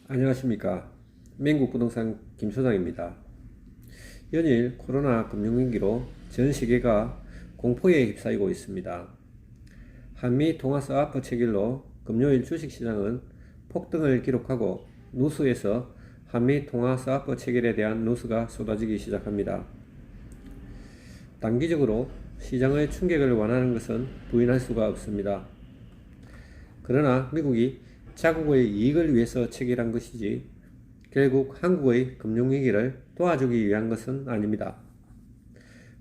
안녕하십니까. 맹국부동산 김소장입니다. 연일 코로나 금융위기로 전 세계가 공포에 휩싸이고 있습니다. 한미 통화 스와프 체결로 금요일 주식시장은 폭등을 기록하고 누수에서 한미 통화 스와프 체결에 대한 누수가 쏟아지기 시작합니다. 단기적으로 시장의 충격을 완화하는 것은 부인할 수가 없습니다. 그러나 미국이 자국의 이익을 위해서 체결한 것이지 결국 한국의 금융위기를 도와주기 위한 것은 아닙니다.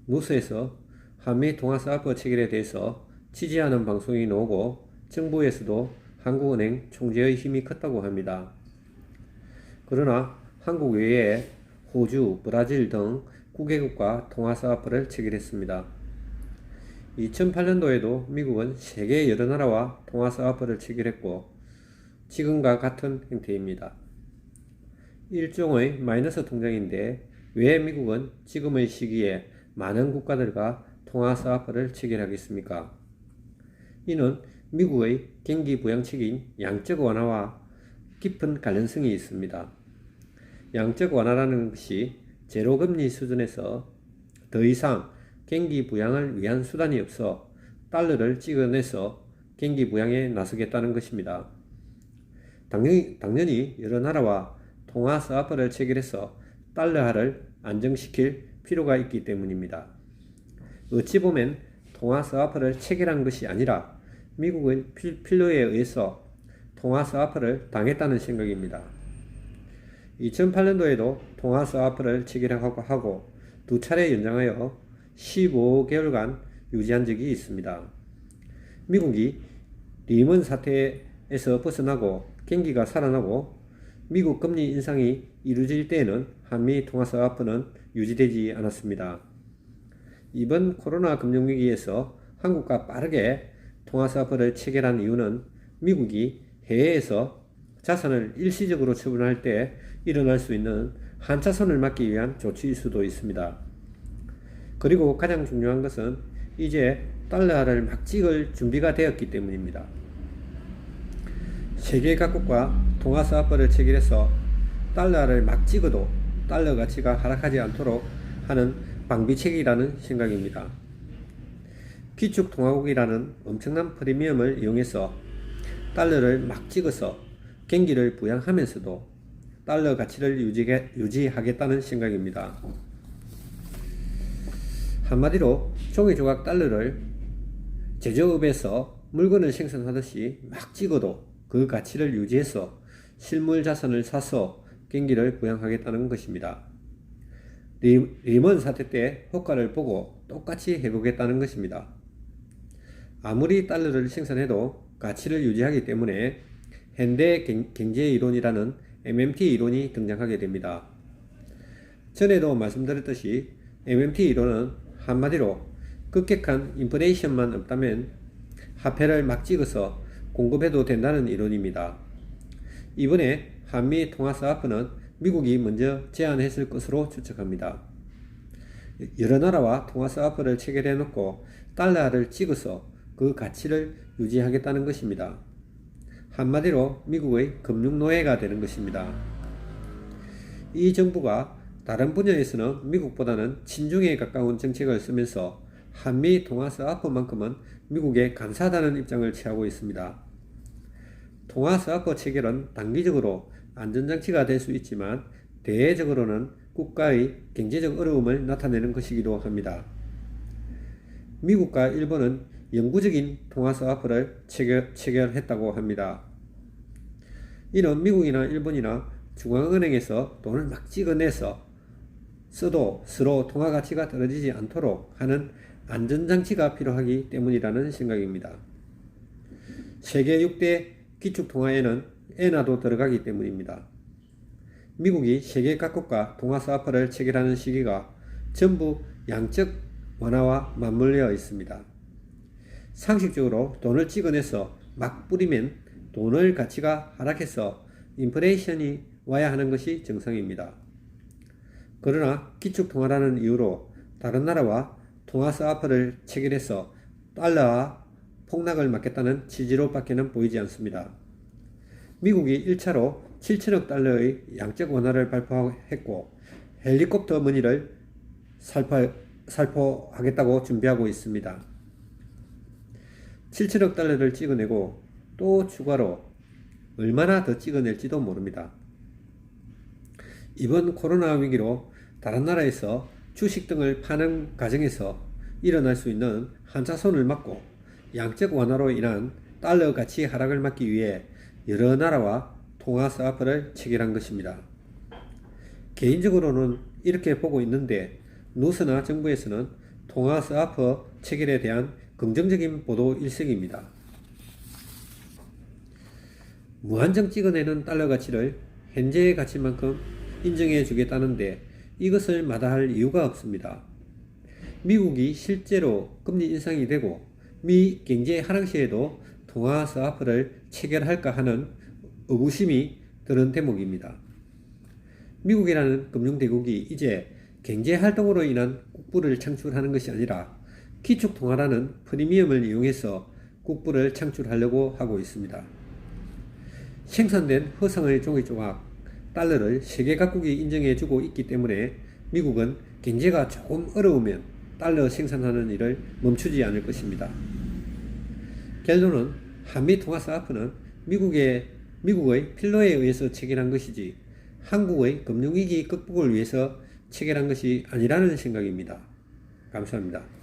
뉴스에서 한미 통화스와프 체결에 대해서 지지하는 방송이 나오고 정부에서도 한국은행 총재의 힘이 컸다고 합니다. 그러나 한국 외에 호주, 브라질 등 9개국과 통화스와프를 체결했습니다. 2008년도에도 미국은 세계 여러 나라와 통화스와프를 체결했고 지금과 같은 형태입니다. 일종의 마이너스 통장인데 왜 미국은 지금의 시기에 많은 국가들과 통화스와프를 체결하겠습니까? 이는 미국의 경기 부양책인 양적 완화와 깊은 관련성이 있습니다. 양적 완화라는 것이 제로금리 수준에서 더 이상 경기 부양을 위한 수단이 없어 달러를 찍어내서 경기 부양에 나서겠다는 것입니다. 당연히 여러 나라와 통화 스와프를 체결해서 달러화를 안정시킬 필요가 있기 때문입니다. 어찌 보면 통화 스와프를 체결한 것이 아니라 미국의 필요에 의해서 통화 스와프를 당했다는 생각입니다. 2008년도에도 통화 스와프를 체결하고 두 차례 연장하여 15개월간 유지한 적이 있습니다. 미국이 리먼 사태에서 벗어나고 경기가 살아나고 미국 금리 인상이 이루어질 때에는 한미 통화스와프는 유지되지 않았습니다. 이번 코로나 금융위기에서 한국과 빠르게 통화스와프를 체결한 이유는 미국이 해외에서 자산을 일시적으로 처분할 때 일어날 수 있는 한차선을 막기 위한 조치일 수도 있습니다. 그리고 가장 중요한 것은 이제 달러화를 막 찍을 준비가 되었기 때문입니다. 세계 각국과 통화스와프를 체결해서 달러를 막 찍어도 달러 가치가 하락하지 않도록 하는 방비책이라는 생각입니다. 기축통화국이라는 엄청난 프리미엄을 이용해서 달러를 막 찍어서 경기를 부양하면서도 달러 가치를 유지하겠다는 생각입니다. 한마디로 종이조각 달러를 제조업에서 물건을 생산하듯이 막 찍어도 그 가치를 유지해서 실물 자산을 사서 경기를 부양하겠다는 것입니다. 리먼 사태 때 효과를 보고 똑같이 해보겠다는 것입니다. 아무리 달러를 생산해도 가치를 유지하기 때문에 현대 경제이론이라는 MMT 이론이 등장하게 됩니다. 전에도 말씀드렸듯이 MMT 이론은 한마디로 급격한 인플레이션만 없다면 화폐를 막 찍어서 공급해도 된다는 이론입니다. 이번에 한미 통화스와프는 미국이 먼저 제안했을 것으로 추측합니다. 여러 나라와 통화스와프를 체결해 놓고 달러를 찍어서 그 가치를 유지하겠다는 것입니다. 한마디로 미국의 금융노예가 되는 것입니다. 이 정부가 다른 분야에서는 미국보다는 친중에 가까운 정책을 쓰면서 한미 통화스와프만큼은 미국에 감사하다는 입장을 취하고 있습니다. 통화스와프 체결은 단기적으로 안전장치가 될 수 있지만 대외적으로는 국가의 경제적 어려움을 나타내는 것이기도 합니다. 미국과 일본은 영구적인 통화스와프를 체결했다고 합니다. 이는 미국이나 일본이나 중앙은행에서 돈을 막 찍어내서 써도 서로 통화 가치가 떨어지지 않도록 하는 안전장치가 필요하기 때문이라는 생각입니다. 세계 6대 기축통화에는 엔화도 들어가기 때문입니다. 미국이 세계 각국과 통화스와프를 체결하는 시기가 전부 양적 완화와 맞물려 있습니다. 상식적으로 돈을 찍어내서 막 뿌리면 돈의 가치가 하락해서 인플레이션이 와야 하는 것이 정상입니다. 그러나 기축통화라는 이유로 다른 나라와 통화스와프를 체결해서 달러와 폭락을 막겠다는 취지로 밖에는 보이지 않습니다. 미국이 1차로 7천억 달러의 양적 완화를 발표했고 헬리콥터 머니를 살포하겠다고 준비하고 있습니다. 7천억 달러를 찍어내고 또 추가로 얼마나 더 찍어낼지도 모릅니다. 이번 코로나 위기로 다른 나라에서 주식 등을 파는 과정에서 일어날 수 있는 한차손을 막고 양적 완화로 인한 달러 가치 하락을 막기 위해 여러 나라와 통화 스와프를 체결한 것입니다. 개인적으로는 이렇게 보고 있는데 누스나 정부에서는 통화 스와프 체결에 대한 긍정적인 보도 일색입니다. 무한정 찍어내는 달러 가치를 현재의 가치만큼 인정해 주겠다는데 이것을 마다할 이유가 없습니다. 미국이 실제로 금리 인상이 되고 미 경제 하락 시에도 통화 스와프를 체결할까 하는 의구심이 드는 대목입니다. 미국이라는 금융대국이 이제 경제활동으로 인한 국부를 창출하는 것이 아니라 기축통화라는 프리미엄을 이용해서 국부를 창출하려고 하고 있습니다. 생산된 허상의 종이 조각 달러를 세계 각국이 인정해주고 있기 때문에 미국은 경제가 조금 어려우면 달러 생산하는 일을 멈추지 않을 것입니다. 결론은 한미 통화 스와프는 미국의 필요에 의해서 체결한 것이지 한국의 금융위기 극복을 위해서 체결한 것이 아니라는 생각입니다. 감사합니다.